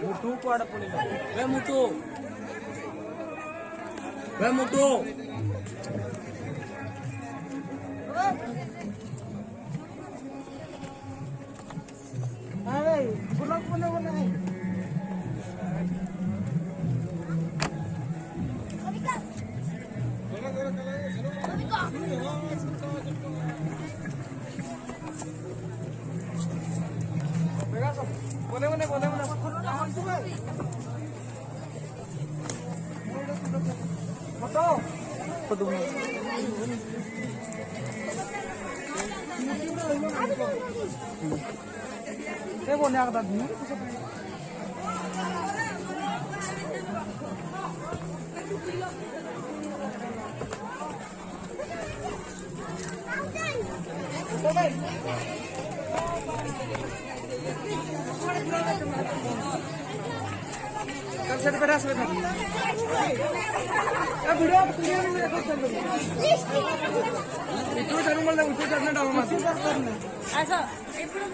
मुटू कुआडे पड़ेगा वे मुटू वे मुटू अरे ब्लॉक बने बने बोले बोले बोले बोले बताओ ये बोलने आता नहीं कब से बेटा से वीडियो इतो चालू मला इतो करना डाउन मत ऐसा एक मिनट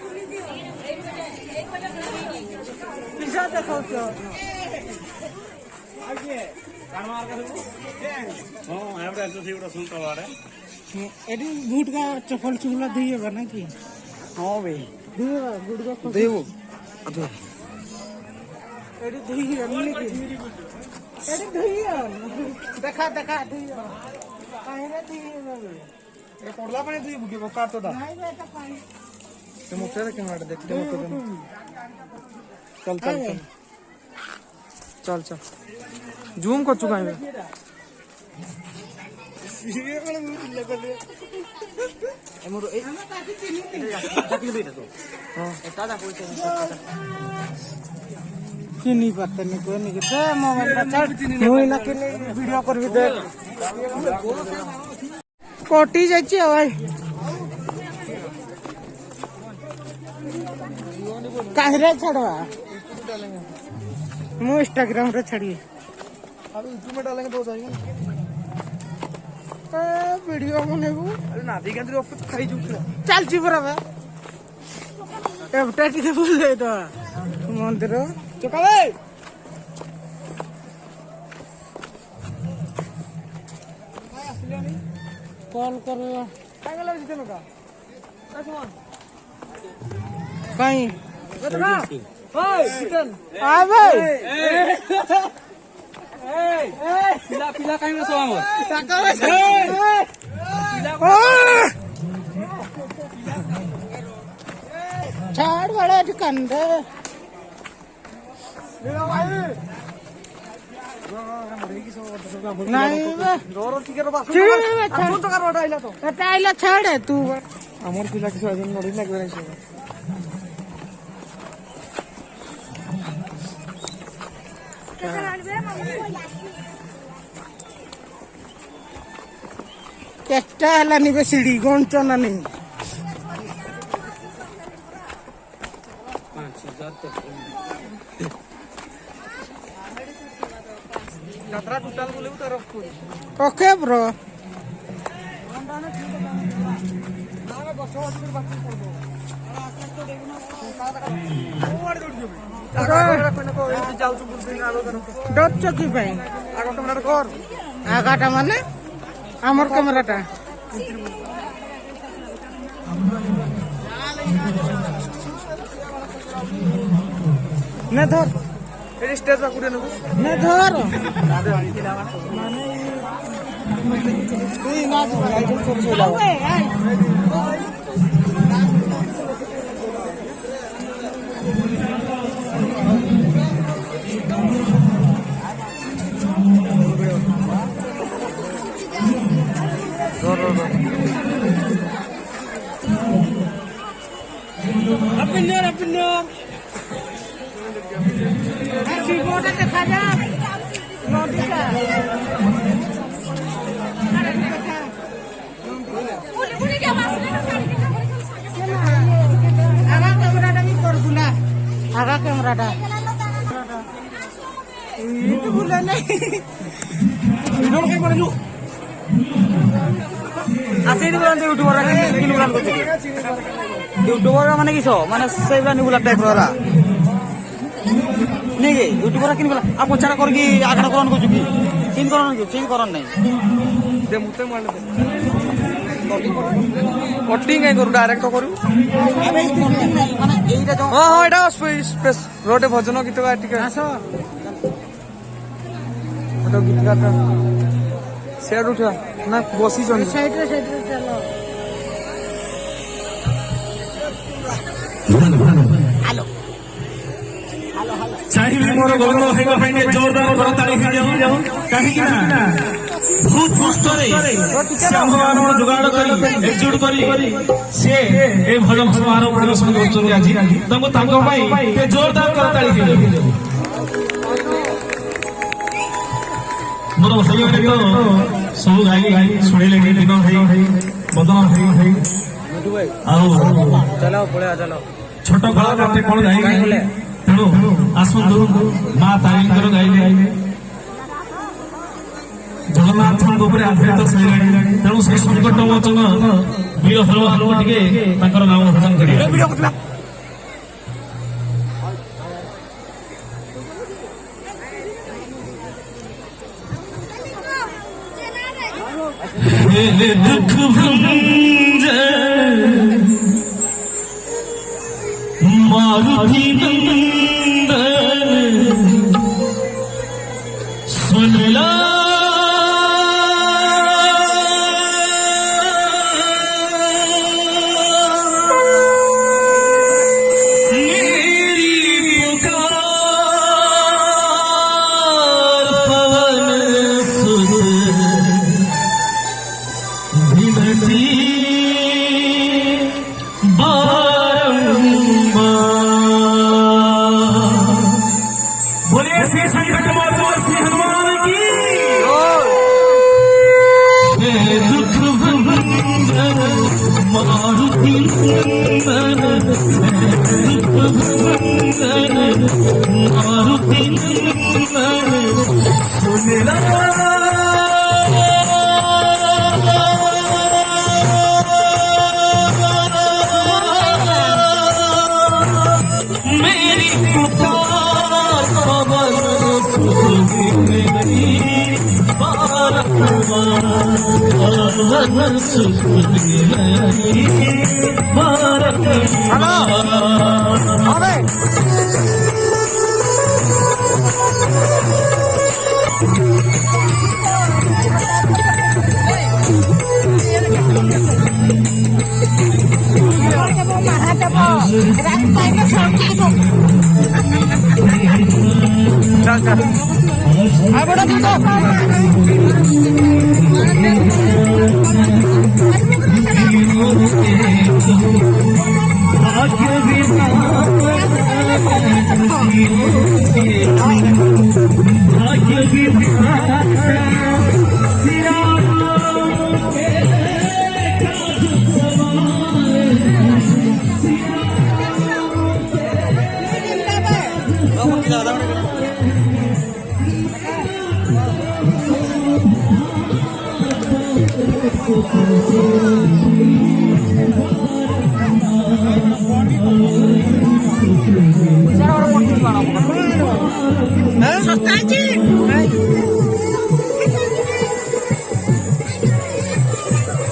पिज्जा देखो तो आगे कान मार कर हां एवढा तो थोड़ा सुनता वाला एडी बूट का चप्पल चुगला दिए बना की हां बे दिए बूट का देव अबे एडी दिए अन्नी की एडी दिए देखा देखा दिए काहे दिए बाबू ए पडला पण दिए बुटी बकार तो दा नाही बेटा पाणी ते मोठे कॅमेरा देखते मोठे चल चल चल चल जूम कर चुका है ये वाला मुझे लगा ले एमरो ए जाके बेटा तो हां दादा बोलते हैं कि नहीं पता नहीं कोई नहीं के मोबाइल का चल होई ना के वीडियो कर भी देख कोटी जाची भाई काहरे छड़वा मु इंस्टाग्राम रे छड़ी अब यूट्यूब में डालेंगे तो जाएंगे वीडियो बनेबू अरे नादी के अंदर ऑफिस खाई जुक चल जी बराबर एवटा टिके बोल दे तो मंदिर चकावे कॉल कर काय गेला जिते नका काय फोन काय बेटा ओय चिकन आ भाई पिला पिला काही नसो आम टाकावे छाड़ वाला ठिकाण रे नाही जोर टिकेट बस तू तो कर आइला तो आइला छाड़ तू हमर पिला के अजून नडी लागवे नाही चेष्टा हेलानी बे सीढ़ी गणच ना नहीं 5000 यात्रा टोटल बोले उतर ओके ब्रो डरछ कि आगाटा माने आमर कैमराटा ने धर ए स्टेज पर कुडे ने धर माने तू ना लाइट कर चला Apinor si boda देखा जा नदी का पुली के आवाज आगा कैमरा डामी कर बुला आगा कैमरा डा ये तो बुला नहीं वीडियो के बनू आसे नी बनते यूट्यूबर के किलो ग्राम को यूट्यूबर माने किस माने सेबला निबुला टाइप रहा नहीं के यूट्यूबर किन बोला आप पछाड़ा कर की आगड़ा करन को चुकी सीन करन नहीं दे मुते मारले कटिंग काय करू डायरेक्ट करू अबे माने एइटा जो हां हां एटा स्पेस रोटे भजन गीत गा टिके आसो तो गीत गाता सेड उठा ना बसी जन साइड रे चलो हेलो चाहिए मोर गोविंद भाई ପାଇଁ जोरदार करताली ହେଇଯାଉ କାହିଁକି ନା ବହୁତ କଷ୍ଟରେ ସେ ଆମମାନଙ୍କୁ ଯୋଗାଡ଼ କରି ଏକଜୁଟ କରି ସେ ଏ ଭଜନ ସମାରୋହ ପରିବେଷଣ କରୁଛନ୍ତି ଆଜି ତାଙ୍କ ପାଇଁ जोरदार करताली ହେଇଯାଉ ମୋର ଭାଇମାନେ ତ ସବୁ ଗାଇ ଶୁଣିଲେ ଦିନ ଭାଇ ବଦନ ଭାଇ ଆଉ चलो पळे चलो छोट कलाकार कौन गाइले तेणु आसतु माँ तारीଙ୍କର गाइले जगन्नाथ आधारित सैलाणी तेणु से संकट मोचन वीर हनुमान टे नाम भजन करें दुख मारुति नंदन सुनला मेरी पुकार पवन सुत विनती बोलिए श्री संकट मोचन श्री हनुमान की दुख भंजन मारुति नंदन दुख भंजन मारुति नंदन सुनला मेरी पुकार पवन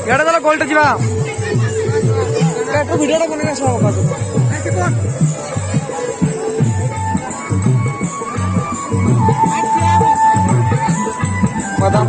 याडा चला गोल्ड जीवा तो वीडियो बनेगा सब बादाम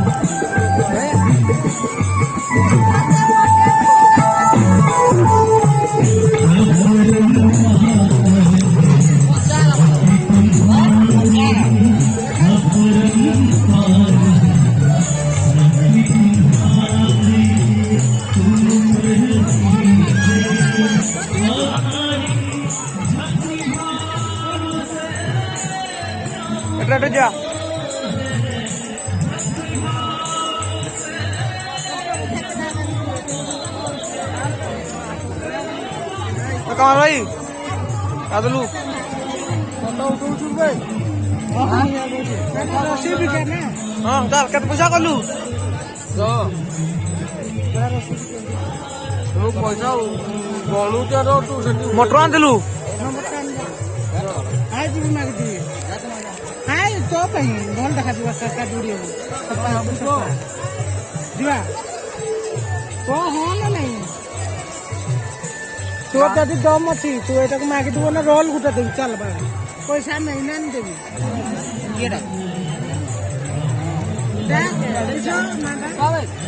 जा कहाँ भाई आदलू हाँ चल कत पैसा कलु ପଇସା ଗଣୁଛ ତୁ ସେଠି ମଟର ଆଣିଥିଲୁ ଯିବି ମାଗିଥିବି ହାଇ ତୋ ପାଇଁ ଭଲ ଦେଖାଯିବ କାକା ଦୌଡ଼ିବାକୁ ଯିବା କହ ହଁ ନା ନାଇଁ ତୋର ଯଦି ଦମ ଅଛି ତୁ ଏଇଟାକୁ ମାଗିଥିବ ନା ରୋଲ ଗୋଟେ ଦେବି ଚାଲ ବା ପଇସା ନେଇ ନା ଦେବି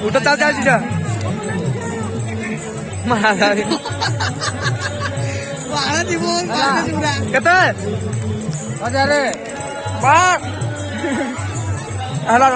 ଉଠ ଚାଲ ଚାଲ ଯିବା କେତେ 1000 ହେଲା